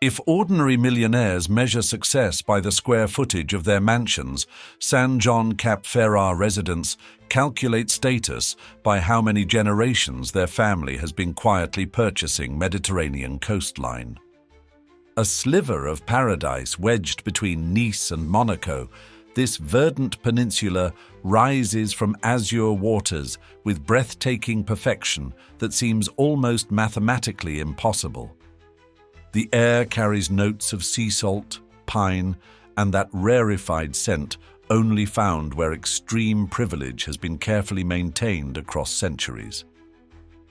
If ordinary millionaires measure success by the square footage of their mansions, Saint-Jean-Cap-Ferrat residents calculate status by how many generations their family has been quietly purchasing Mediterranean coastline. A sliver of paradise wedged between Nice and Monaco, this verdant peninsula rises from azure waters with breathtaking perfection that seems almost mathematically impossible. The air carries notes of sea salt, pine, and that rarefied scent only found where extreme privilege has been carefully maintained across centuries.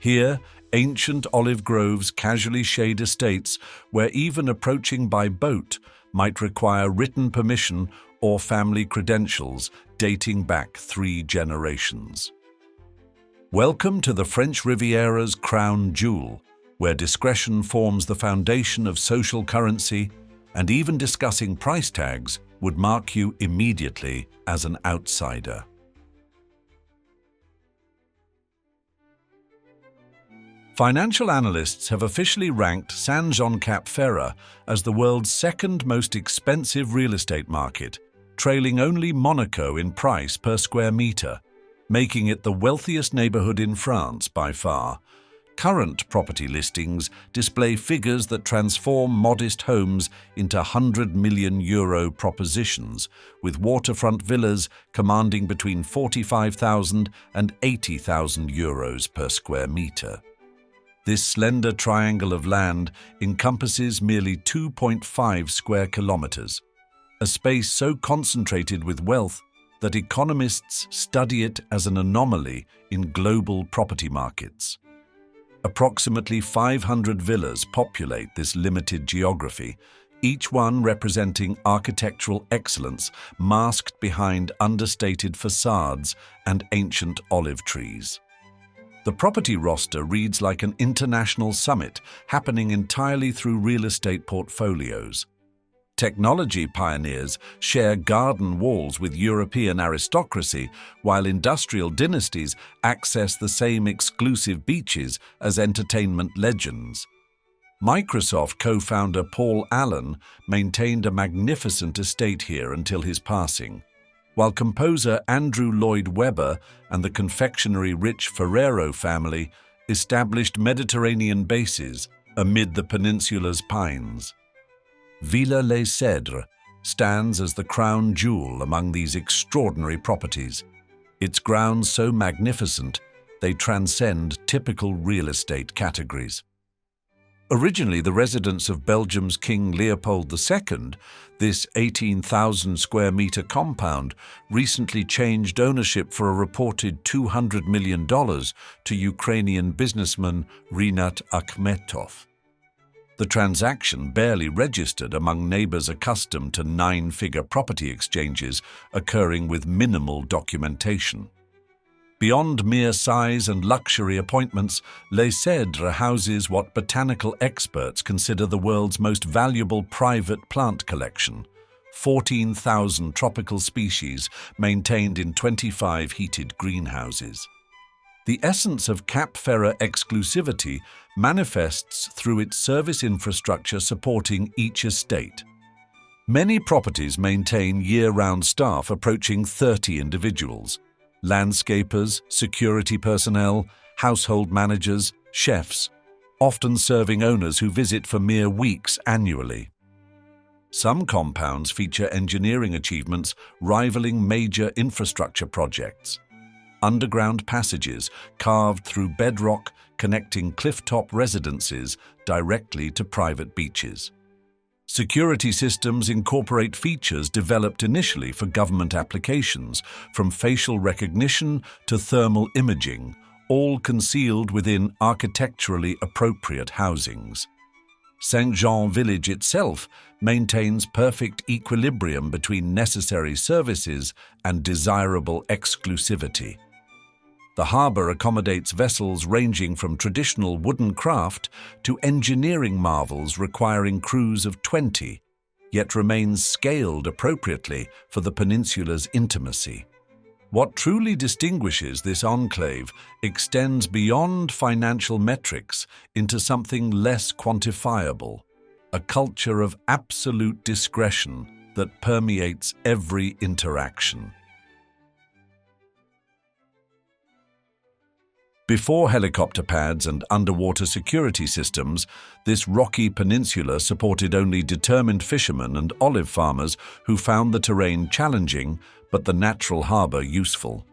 Here, ancient olive groves casually shade estates where even approaching by boat might require written permission or family credentials dating back 3 generations. Welcome to the French Riviera's crown jewel, where discretion forms the foundation of social currency, and even discussing price tags would mark you immediately as an outsider. Financial analysts have officially ranked Saint-Jean-Cap-Ferrat as the world's second most expensive real estate market, trailing only Monaco in price per square meter, making it the wealthiest neighborhood in France by far. Current property listings display figures that transform modest homes into €100 million propositions, with waterfront villas commanding between €45,000 and €80,000 per square meter. This slender triangle of land encompasses merely 2.5 square kilometers, a space so concentrated with wealth that economists study it as an anomaly in global property markets. Approximately 500 villas populate this limited geography, each one representing architectural excellence masked behind understated facades and ancient olive trees. The property roster reads like an international summit happening entirely through real estate portfolios. Technology pioneers share garden walls with European aristocracy, while industrial dynasties access the same exclusive beaches as entertainment legends. Microsoft co-founder Paul Allen maintained a magnificent estate here until his passing, while composer Andrew Lloyd Webber and the confectionery-rich Ferrero family established Mediterranean bases amid the peninsula's pines. Villa Les Cèdres stands as the crown jewel among these extraordinary properties, its grounds so magnificent they transcend typical real estate categories. Originally the residence of Belgium's King Leopold II, this 18,000 square meter compound recently changed ownership for a reported $200 million to Ukrainian businessman Rinat Akhmetov. The transaction barely registered among neighbors accustomed to 9-figure property exchanges occurring with minimal documentation. Beyond mere size and luxury appointments, Les Cèdres houses what botanical experts consider the world's most valuable private plant collection, 14,000 tropical species maintained in 25 heated greenhouses. The essence of Cap-Ferrat exclusivity manifests through its service infrastructure supporting each estate. Many properties maintain year-round staff approaching 30 individuals: landscapers, security personnel, household managers, chefs, often serving owners who visit for mere weeks annually. Some compounds feature engineering achievements rivaling major infrastructure projects. Underground passages carved through bedrock connecting clifftop residences directly to private beaches. Security systems incorporate features developed initially for government applications, from facial recognition to thermal imaging, all concealed within architecturally appropriate housings. Saint-Jean village itself maintains perfect equilibrium between necessary services and desirable exclusivity. The harbour accommodates vessels ranging from traditional wooden craft to engineering marvels requiring crews of 20, yet remains scaled appropriately for the peninsula's intimacy. What truly distinguishes this enclave extends beyond financial metrics into something less quantifiable: a culture of absolute discretion that permeates every interaction. Before helicopter pads and underwater security systems, this rocky peninsula supported only determined fishermen and olive farmers who found the terrain challenging but the natural harbor useful.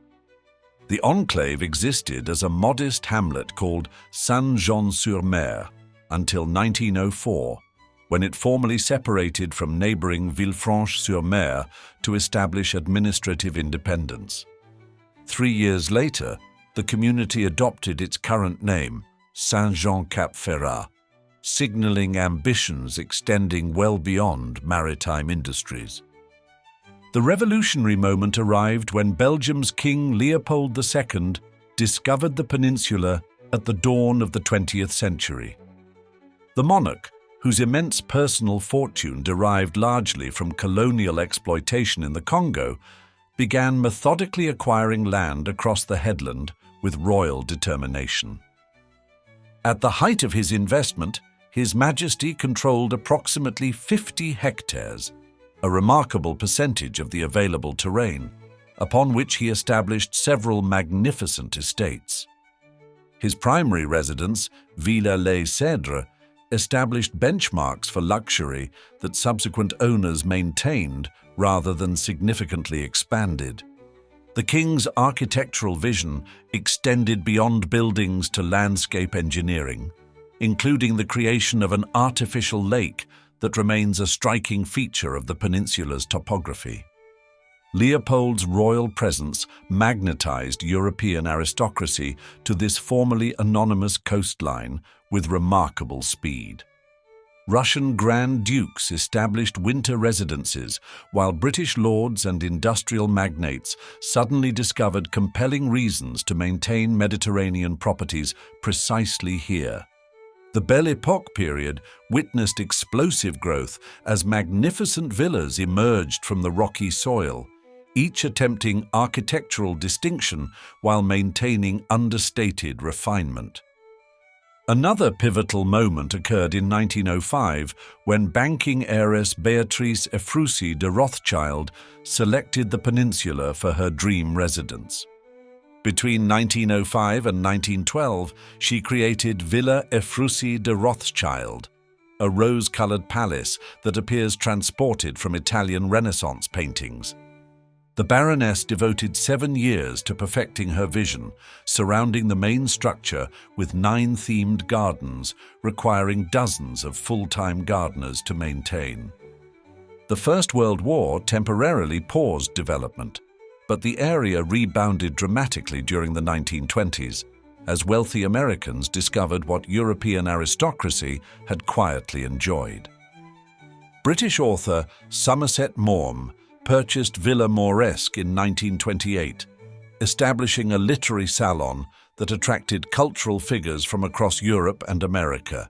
The enclave existed as a modest hamlet called Saint-Jean-sur-Mer until 1904, when it formally separated from neighboring Villefranche-sur-Mer to establish administrative independence. 3 years later, the community adopted its current name, Saint-Jean-Cap-Ferrat, signaling ambitions extending well beyond maritime industries. The revolutionary moment arrived when Belgium's King Leopold II discovered the peninsula at the dawn of the 20th century. The monarch, whose immense personal fortune derived largely from colonial exploitation in the Congo, began methodically acquiring land across the headland with royal determination. At the height of his investment, His Majesty controlled approximately 50 hectares, a remarkable percentage of the available terrain, upon which he established several magnificent estates. His primary residence, Villa-les-Cèdres, established benchmarks for luxury that subsequent owners maintained rather than significantly expanded. The king's architectural vision extended beyond buildings to landscape engineering, including the creation of an artificial lake that remains a striking feature of the peninsula's topography. Leopold's royal presence magnetized European aristocracy to this formerly anonymous coastline with remarkable speed. Russian Grand Dukes established winter residences, while British lords and industrial magnates suddenly discovered compelling reasons to maintain Mediterranean properties precisely here. The Belle Époque period witnessed explosive growth as magnificent villas emerged from the rocky soil, each attempting architectural distinction while maintaining understated refinement. Another pivotal moment occurred in 1905 when banking heiress Beatrice Ephrussi de Rothschild selected the peninsula for her dream residence. Between 1905 and 1912, she created Villa Ephrussi de Rothschild, a rose-colored palace that appears transported from Italian Renaissance paintings. The Baroness devoted 7 years to perfecting her vision, surrounding the main structure with 9 themed gardens, requiring dozens of full-time gardeners to maintain. The First World War temporarily paused development, but the area rebounded dramatically during the 1920s, as wealthy Americans discovered what European aristocracy had quietly enjoyed. British author Somerset Maugham purchased Villa Mauresque in 1928, establishing a literary salon that attracted cultural figures from across Europe and America.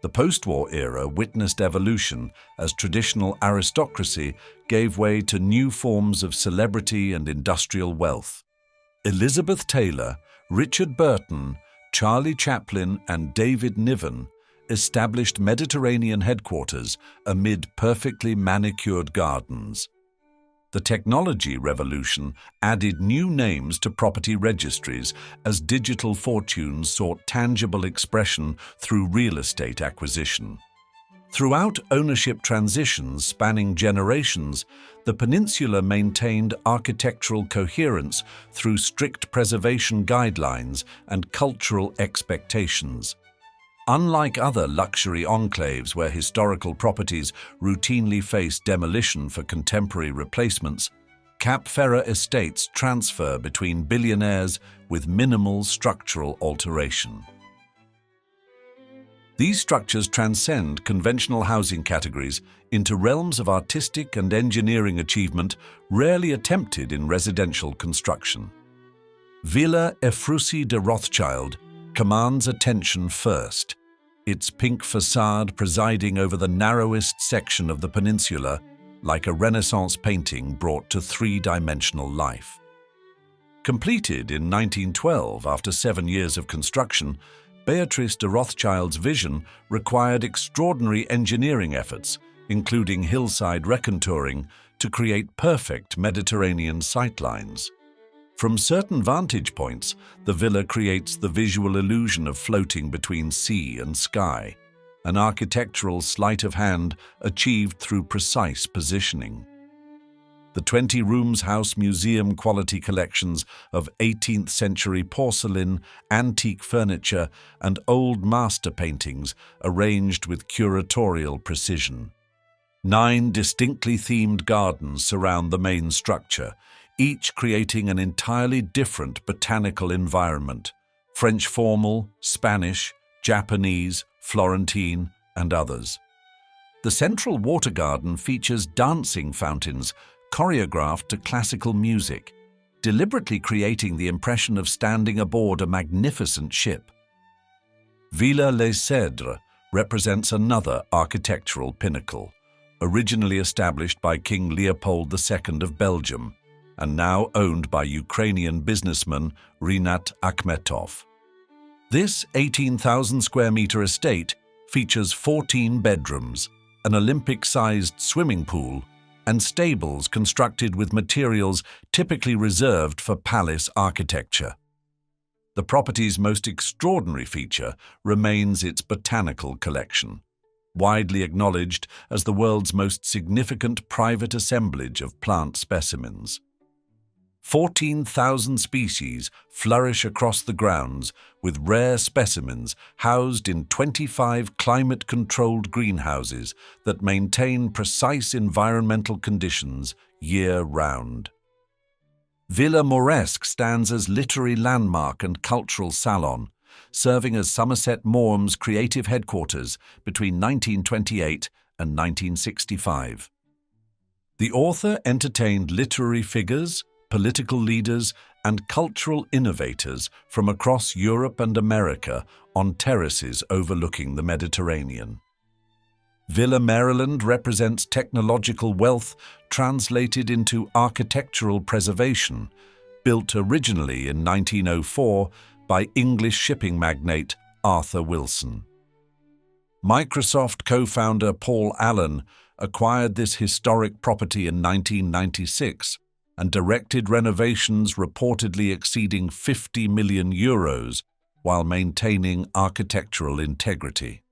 The post-war era witnessed evolution as traditional aristocracy gave way to new forms of celebrity and industrial wealth. Elizabeth Taylor, Richard Burton, Charlie Chaplin, and David Niven established Mediterranean headquarters amid perfectly manicured gardens. The technology revolution added new names to property registries as digital fortunes sought tangible expression through real estate acquisition. Throughout ownership transitions spanning generations, the peninsula maintained architectural coherence through strict preservation guidelines and cultural expectations. Unlike other luxury enclaves where historical properties routinely face demolition for contemporary replacements, Cap Ferrat estates transfer between billionaires with minimal structural alteration. These structures transcend conventional housing categories into realms of artistic and engineering achievement rarely attempted in residential construction. Villa Ephrussi de Rothschild commands attention first, its pink facade presiding over the narrowest section of the peninsula like a Renaissance painting brought to three-dimensional life. Completed in 1912 after 7 years of construction, Beatrice de Rothschild's vision required extraordinary engineering efforts, including hillside recontouring, to create perfect Mediterranean sightlines. From certain vantage points, the villa creates the visual illusion of floating between sea and sky, an architectural sleight of hand achieved through precise positioning. The 20 rooms house museum-quality collections of 18th-century porcelain, antique furniture, and old master paintings arranged with curatorial precision. 9 distinctly themed gardens surround the main structure, each creating an entirely different botanical environment: French formal, Spanish, Japanese, Florentine, and others. The central water garden features dancing fountains choreographed to classical music, deliberately creating the impression of standing aboard a magnificent ship. Villa Les Cèdres represents another architectural pinnacle, originally established by King Leopold II of Belgium, and now owned by Ukrainian businessman Rinat Akhmetov. This 18,000 square meter estate features 14 bedrooms, an Olympic-sized swimming pool, and stables constructed with materials typically reserved for palace architecture. The property's most extraordinary feature remains its botanical collection, widely acknowledged as the world's most significant private assemblage of plant specimens. 14,000 species flourish across the grounds, with rare specimens housed in 25 climate-controlled greenhouses that maintain precise environmental conditions year-round. Villa Mauresque stands as literary landmark and cultural salon, serving as Somerset Maugham's creative headquarters between 1928 and 1965. The author entertained literary figures, political leaders, and cultural innovators from across Europe and America on terraces overlooking the Mediterranean. Villa Maryland represents technological wealth translated into architectural preservation, built originally in 1904 by English shipping magnate Arthur Wilson. Microsoft co-founder Paul Allen acquired this historic property in 1996 and directed renovations reportedly exceeding €50 million while maintaining architectural integrity.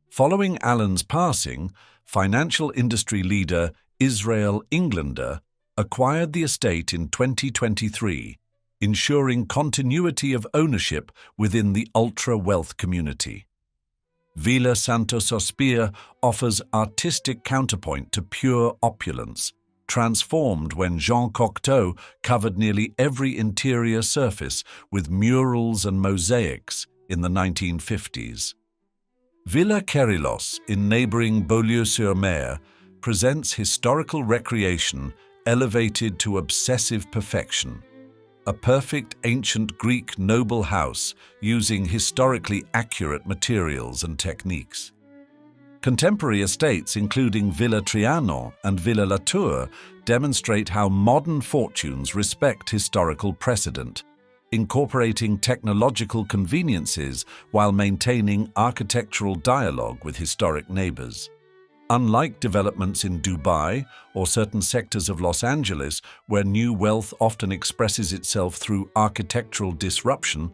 Following Allen's passing, financial industry leader Israel Englander acquired the estate in 2023, ensuring continuity of ownership within the ultra-wealth community. Villa Santo Sospir offers artistic counterpoint to pure opulence, transformed when Jean Cocteau covered nearly every interior surface with murals and mosaics in the 1950s. Villa Kerylos in neighboring Beaulieu-sur-Mer presents historical recreation elevated to obsessive perfection, a perfect ancient Greek noble house using historically accurate materials and techniques. Contemporary estates including Villa Trianon and Villa Latour demonstrate how modern fortunes respect historical precedent, incorporating technological conveniences while maintaining architectural dialogue with historic neighbors. Unlike developments in Dubai or certain sectors of Los Angeles, where new wealth often expresses itself through architectural disruption,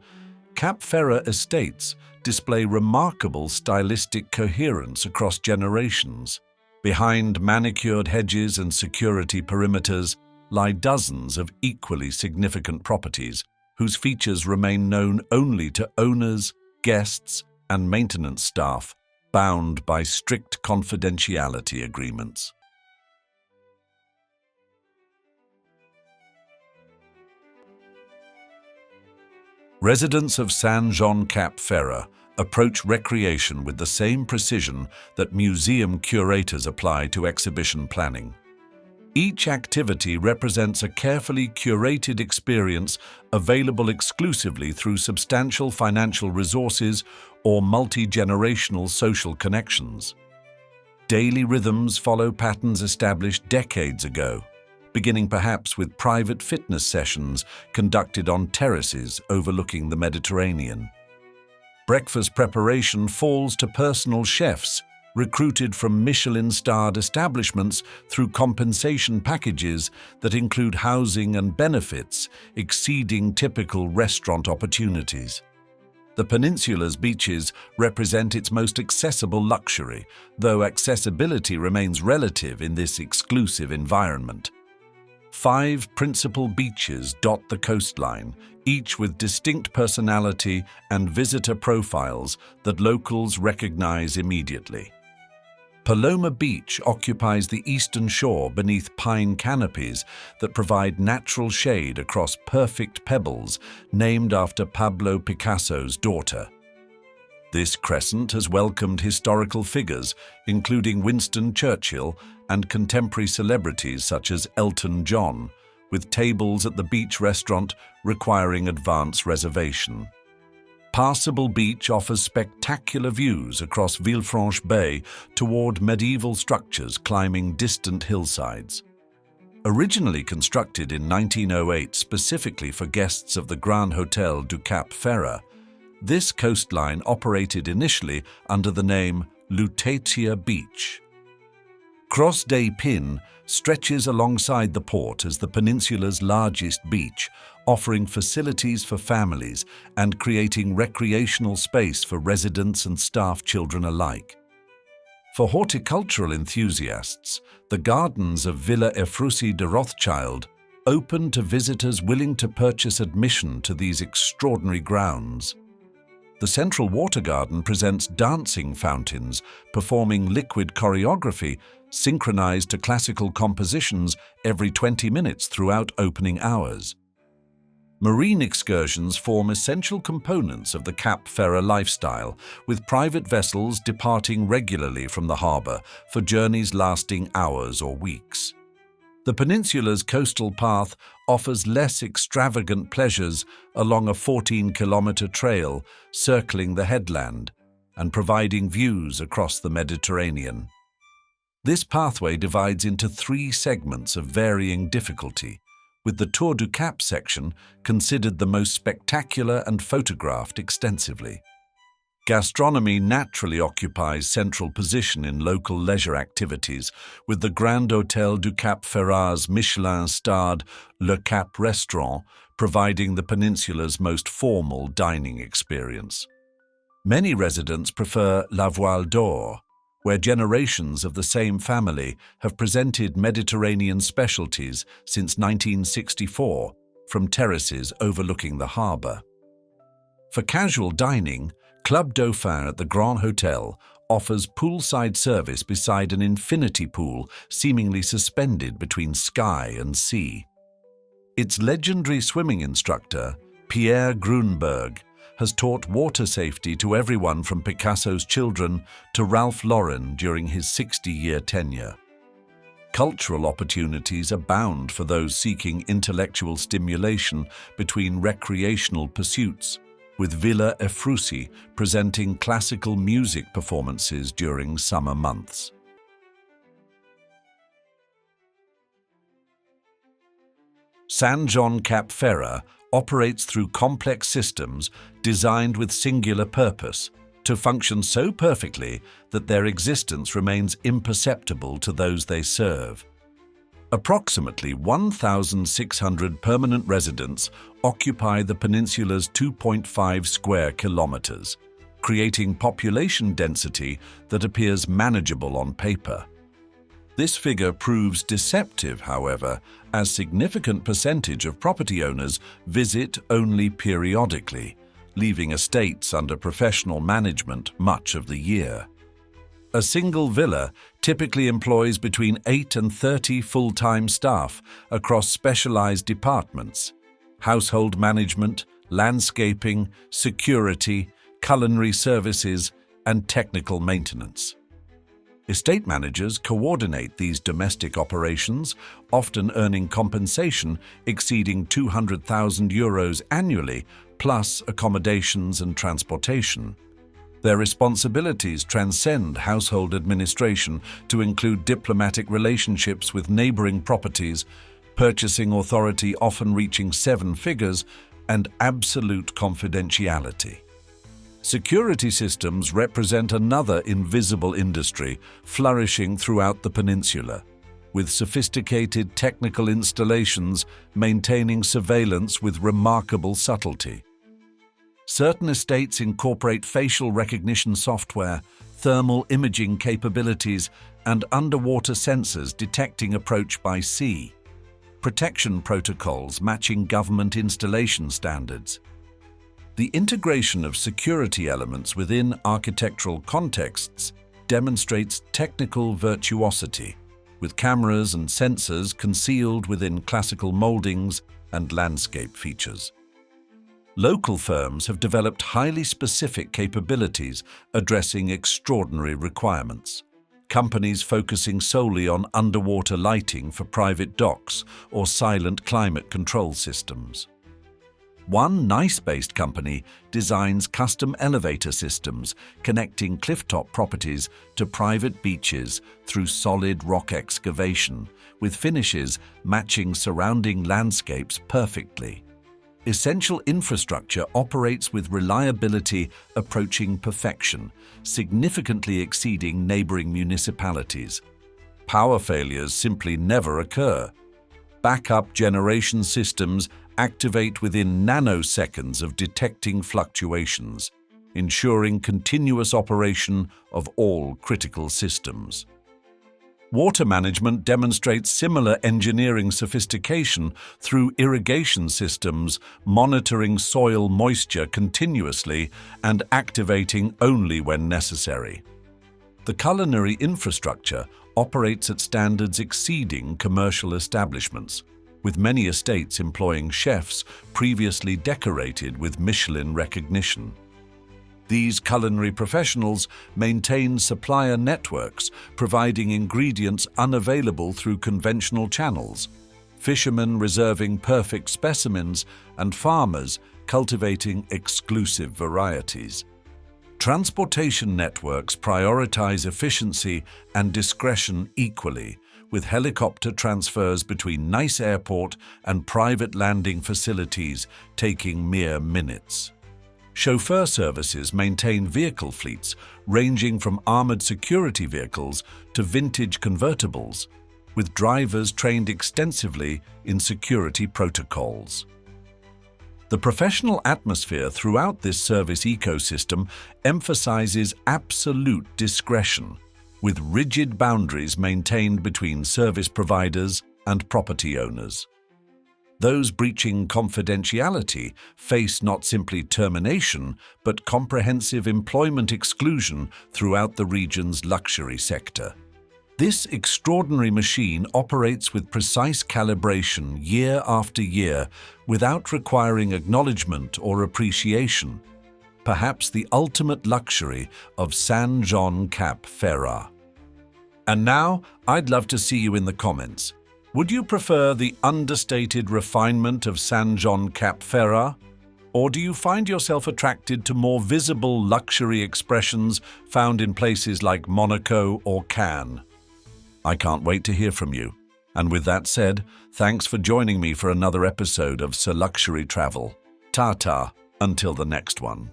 Cap Ferrat estates display remarkable stylistic coherence across generations. Behind manicured hedges and security perimeters lie dozens of equally significant properties, whose features remain known only to owners, guests, and maintenance staff, bound by strict confidentiality agreements. Residents of Saint-Jean-Cap-Ferrat approach recreation with the same precision that museum curators apply to exhibition planning. Each activity represents a carefully curated experience available exclusively through substantial financial resources or multi-generational social connections. Daily rhythms follow patterns established decades ago, beginning perhaps with private fitness sessions conducted on terraces overlooking the Mediterranean. Breakfast preparation falls to personal chefs, recruited from Michelin-starred establishments through compensation packages that include housing and benefits exceeding typical restaurant opportunities. The peninsula's beaches represent its most accessible luxury, though accessibility remains relative in this exclusive environment. 5 principal beaches dot the coastline, each with distinct personality and visitor profiles that locals recognize immediately. Paloma Beach occupies the eastern shore beneath pine canopies that provide natural shade across perfect pebbles named after Pablo Picasso's daughter. This crescent has welcomed historical figures, including Winston Churchill and contemporary celebrities such as Elton John, with tables at the beach restaurant requiring advance reservation. Passable Beach offers spectacular views across Villefranche Bay toward medieval structures climbing distant hillsides. Originally constructed in 1908 specifically for guests of the Grand Hotel du Cap-Ferrat, this coastline operated initially under the name Lutetia Beach. Cross des Pins stretches alongside the port as the peninsula's largest beach, offering facilities for families and creating recreational space for residents and staff children alike. For horticultural enthusiasts, the gardens of Villa Efrussi de Rothschild open to visitors willing to purchase admission to these extraordinary grounds. The central water garden presents dancing fountains performing liquid choreography synchronized to classical compositions every 20 minutes throughout opening hours. Marine excursions form essential components of the Cap-Ferrat lifestyle, with private vessels departing regularly from the harbor for journeys lasting hours or weeks. The peninsula's coastal path offers less extravagant pleasures along a 14-kilometer trail circling the headland and providing views across the Mediterranean. This pathway divides into 3 segments of varying difficulty, with the Tour du Cap section considered the most spectacular and photographed extensively. Gastronomy naturally occupies central position in local leisure activities, with the Grand Hotel du Cap-Ferrat's Michelin-starred Le Cap restaurant providing the peninsula's most formal dining experience. Many residents prefer La Voile d'Or, where generations of the same family have presented Mediterranean specialties since 1964 from terraces overlooking the harbor. For casual dining, Club Dauphin at the Grand Hotel offers poolside service beside an infinity pool seemingly suspended between sky and sea. Its legendary swimming instructor, Pierre Grunberg, has taught water safety to everyone from Picasso's children to Ralph Lauren during his 60-year tenure. Cultural opportunities abound for those seeking intellectual stimulation between recreational pursuits, with Villa Efrussi presenting classical music performances during summer months. Saint-Jean-Cap-Ferrat operates through complex systems designed with singular purpose to function so perfectly that their existence remains imperceptible to those they serve. Approximately 1,600 permanent residents occupy the peninsula's 2.5 square kilometers, creating population density that appears manageable on paper. This figure proves deceptive, however, as significant percentage of property owners visit only periodically, leaving estates under professional management much of the year. A single villa typically employs between 8 and 30 full-time staff across specialized departments: household management, landscaping, security, culinary services, and technical maintenance. Estate managers coordinate these domestic operations, often earning compensation exceeding €200,000 annually, plus accommodations and transportation. Their responsibilities transcend household administration to include diplomatic relationships with neighboring properties, purchasing authority often reaching 7 figures, and absolute confidentiality. Security systems represent another invisible industry flourishing throughout the peninsula, with sophisticated technical installations maintaining surveillance with remarkable subtlety. Certain estates incorporate facial recognition software, thermal imaging capabilities, and underwater sensors detecting approach by sea, protection protocols matching government installation standards. The integration of security elements within architectural contexts demonstrates technical virtuosity, with cameras and sensors concealed within classical moldings and landscape features. Local firms have developed highly specific capabilities addressing extraordinary requirements. Companies focusing solely on underwater lighting for private docks or silent climate control systems. One Nice-based company designs custom elevator systems connecting clifftop properties to private beaches through solid rock excavation, with finishes matching surrounding landscapes perfectly. Essential infrastructure operates with reliability approaching perfection, significantly exceeding neighboring municipalities. Power failures simply never occur. Backup generation systems activate within nanoseconds of detecting fluctuations, ensuring continuous operation of all critical systems. Water management demonstrates similar engineering sophistication through irrigation systems, monitoring soil moisture continuously and activating only when necessary. The culinary infrastructure operates at standards exceeding commercial establishments, with many estates employing chefs previously decorated with Michelin recognition. These culinary professionals maintain supplier networks, providing ingredients unavailable through conventional channels, fishermen reserving perfect specimens, and farmers cultivating exclusive varieties. Transportation networks prioritize efficiency and discretion equally, with helicopter transfers between Nice Airport and private landing facilities taking mere minutes. Chauffeur services maintain vehicle fleets ranging from armored security vehicles to vintage convertibles, with drivers trained extensively in security protocols. The professional atmosphere throughout this service ecosystem emphasizes absolute discretion, with rigid boundaries maintained between service providers and property owners. Those breaching confidentiality face not simply termination, but comprehensive employment exclusion throughout the region's luxury sector. This extraordinary machine operates with precise calibration year after year without requiring acknowledgement or appreciation, perhaps the ultimate luxury of Saint-Jean-Cap-Ferrat. And now, I'd love to see you in the comments. Would you prefer the understated refinement of Saint-Jean-Cap-Ferrat? Or do you find yourself attracted to more visible luxury expressions found in places like Monaco or Cannes? I can't wait to hear from you. And with that said, thanks for joining me for another episode of Sir Luxury Travel. Ta-ta, until the next one.